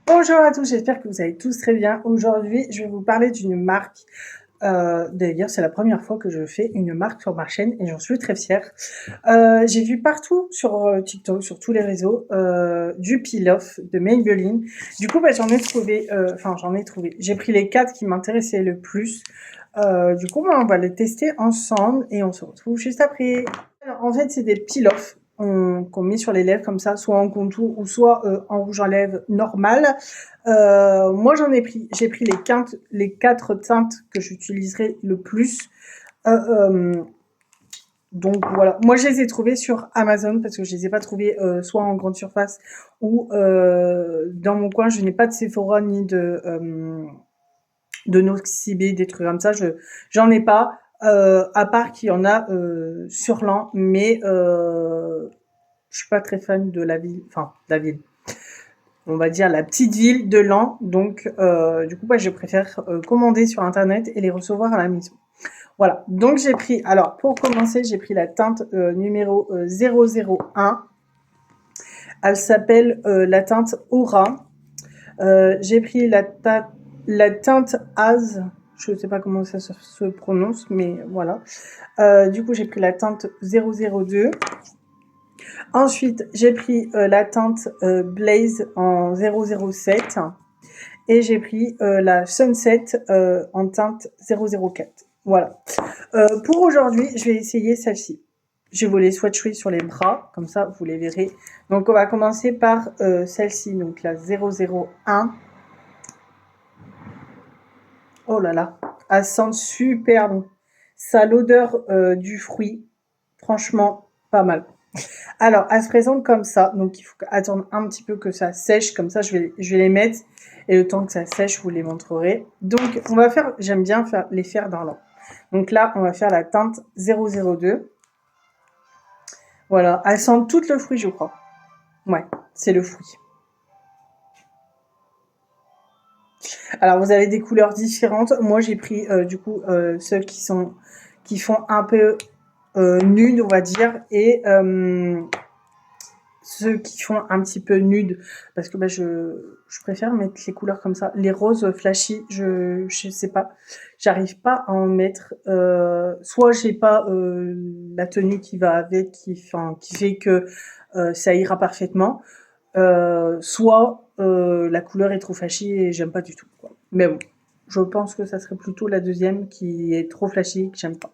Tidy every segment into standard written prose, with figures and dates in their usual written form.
Bonjour à tous, j'espère que vous allez tous très bien. Aujourd'hui, je vais vous parler d'une marque. D'ailleurs, c'est la première fois que je fais une marque sur ma chaîne et j'en suis très fière. J'ai vu partout sur TikTok, sur tous les réseaux, du peel-off de Maybelline. Du coup, bah, j'en ai trouvé. J'ai pris les 4 qui m'intéressaient le plus. Du coup, bah, on va les tester ensemble et on se retrouve juste après. Alors, en fait, c'est des peel-off qu'on met sur les lèvres comme ça, soit en contour ou soit en rouge à lèvres normal. Moi, j'ai pris les 4 teintes que j'utiliserai le plus. Euh, euh, donc voilà, moi je les ai trouvées sur Amazon parce que je les ai pas trouvées soit en grande surface ou dans mon coin. Je n'ai pas de Sephora ni de Noxibé, des trucs comme ça. J'en ai pas, à part qu'il y en a sur l'an, mais je suis pas très fan de la ville, enfin de la ville, on va dire la petite ville de Lens. Donc, du coup, je préfère commander sur Internet et les recevoir à la maison. Voilà. Donc, alors pour commencer, j'ai pris la teinte numéro 001. Elle s'appelle la teinte Aura. J'ai pris la teinte Az. Je ne sais pas comment ça se prononce, mais voilà. Du coup, j'ai pris la teinte 002. Ensuite, j'ai pris la teinte Blaze en 007 et j'ai pris la Sunset en teinte 004. Voilà. Pour aujourd'hui, je vais essayer celle-ci. Je vais vous les swatcher sur les bras, comme ça vous les verrez. Donc on va commencer par celle-ci, donc la 001. Oh là là, elle sent super bon. Ça a l'odeur du fruit, franchement pas mal. Alors, elle se présente comme ça, donc il faut attendre un petit peu que ça sèche, comme ça je vais les mettre, et le temps que ça sèche, je vous les montrerai. Donc, j'aime bien les faire dans l'ordre. Donc là, on va faire la teinte 002. Voilà, elle sent tout le fruit, je crois. Ouais, c'est le fruit. Alors, vous avez des couleurs différentes. Moi, j'ai pris du coup ceux qui font un peu nude, on va dire, et ceux qui font un petit peu nude, parce que je préfère mettre les couleurs comme ça. Les roses flashy, je sais pas, j'arrive pas à en mettre. Soit j'ai pas la tenue qui va avec, qui fait que ça ira parfaitement, soit la couleur est trop flashy et j'aime pas du tout, quoi. Mais bon, je pense que ça serait plutôt la deuxième qui est trop flashy que j'aime pas.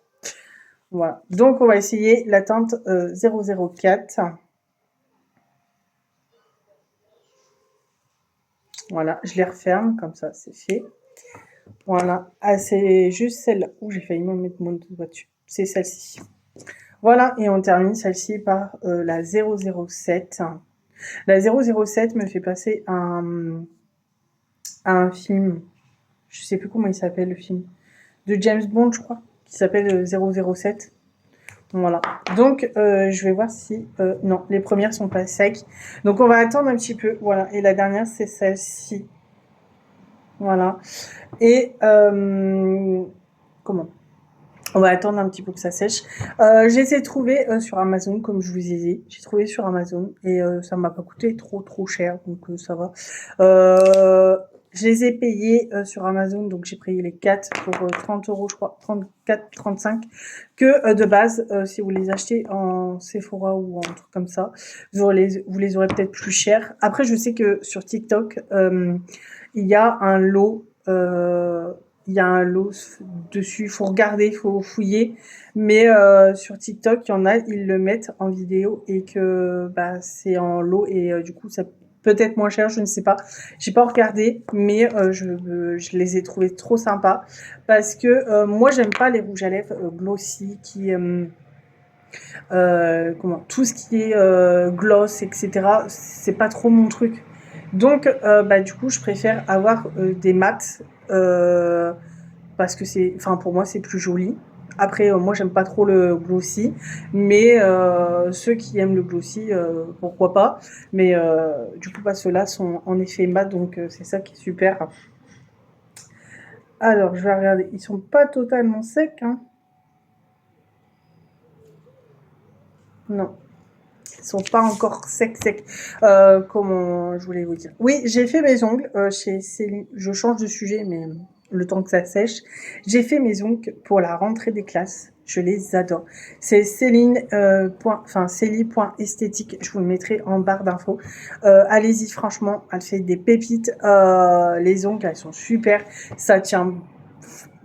Voilà. Donc on va essayer la teinte 004. Voilà, je les referme, comme ça c'est fait. Voilà, ah, c'est juste celle où j'ai failli me mettre mon doigt dessus. C'est celle-ci. Voilà, et on termine celle-ci par la 007. La 007 me fait passer à un film, je sais plus comment il s'appelle le film, de James Bond, je crois, qui s'appelle 007. Voilà. Donc, je vais voir si... non, les premières sont pas secs. Donc, on va attendre un petit peu. Voilà. Et la dernière, c'est celle-ci. Voilà. Et comment? On va attendre un petit peu que ça sèche. Je les ai trouvés sur Amazon, comme je vous ai dit. J'ai trouvé sur Amazon et ça m'a pas coûté trop cher, donc ça va. Je les ai payés sur Amazon, donc j'ai payé les 4 pour 30 euros, je crois, 34, 35. Que de base, si vous les achetez en Sephora ou en truc comme ça, vous les aurez peut-être plus cher. Après, je sais que sur TikTok, il y a un lot. Il y a un lot dessus, il faut regarder, il faut fouiller. Mais sur TikTok, il y en a, ils le mettent en vidéo et que bah, c'est en lot et du coup, ça peut être moins cher, je ne sais pas. J'ai pas regardé, mais je les ai trouvés trop sympas parce que moi, j'aime pas les rouges à lèvres glossy comment, tout ce qui est gloss, etc. C'est pas trop mon truc. Donc, bah, du coup, je préfère avoir des mats parce que enfin, pour moi, c'est plus joli. Après, moi, j'aime pas trop le glossy, mais ceux qui aiment le glossy, pourquoi pas. Mais du coup, bah, ceux-là sont en effet mat, donc c'est ça qui est super. Alors, je vais regarder. Ils sont pas totalement secs, hein. Non. Ils sont pas encore secs. Comment je voulais vous dire? Oui, j'ai fait mes ongles chez Céline. Je change de sujet, mais le temps que ça sèche. J'ai fait mes ongles pour la rentrée des classes. Je les adore. C'est Céline, Célie.esthétique. Je vous le mettrai en barre d'infos. Allez-y, franchement, elle fait des pépites. Les ongles, elles sont super. Ça tient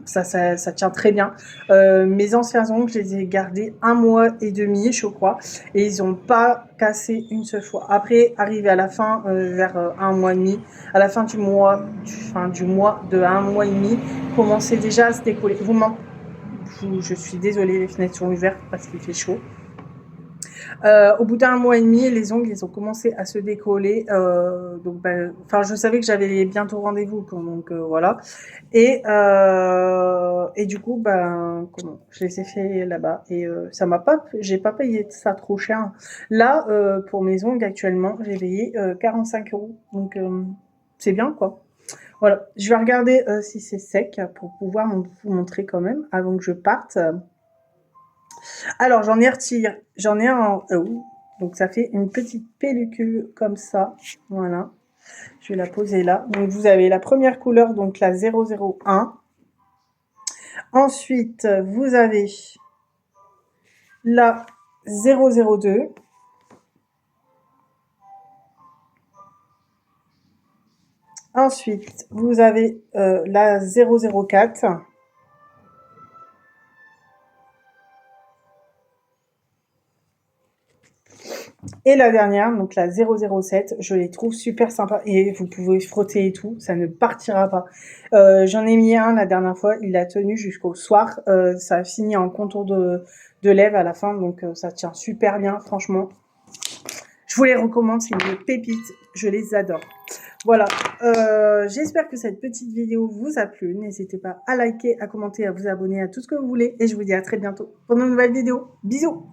ça tient très bien. Mes anciens ongles, je les ai gardés 1 mois et demi, je crois, et ils n'ont pas cassé une seule fois. Après, arrivé à la fin, vers 1 mois et demi, à la fin du mois de 1 mois et demi, commençait déjà à se décoller. Je suis désolée, les fenêtres sont ouvertes parce qu'il fait chaud. Au bout d'1 mois et demi, les ongles, ils ont commencé à se décoller. Donc, je savais que j'avais bientôt rendez-vous, donc voilà. Et du coup, je les ai fait là-bas. Et j'ai pas payé ça trop cher. Là, pour mes ongles actuellement, j'ai payé 45 €. Donc, c'est bien, quoi. Voilà. Je vais regarder si c'est sec pour pouvoir vous montrer quand même avant que je parte. Alors, j'en ai un en haut. Donc, ça fait une petite pellicule comme ça. Voilà. Je vais la poser là. Donc, vous avez la première couleur, donc la 001. Ensuite, vous avez la 002. Ensuite, vous avez la 004. Et la dernière, donc la 007, je les trouve super sympas et vous pouvez frotter et tout, ça ne partira pas. J'en ai mis un la dernière fois, il a tenu jusqu'au soir. Ça a fini en contour de lèvres à la fin, donc ça tient super bien, franchement. Je vous les recommande, c'est une pépite, je les adore. Voilà, j'espère que cette petite vidéo vous a plu. N'hésitez pas à liker, à commenter, à vous abonner, à tout ce que vous voulez. Et je vous dis à très bientôt pour une nouvelle vidéo. Bisous!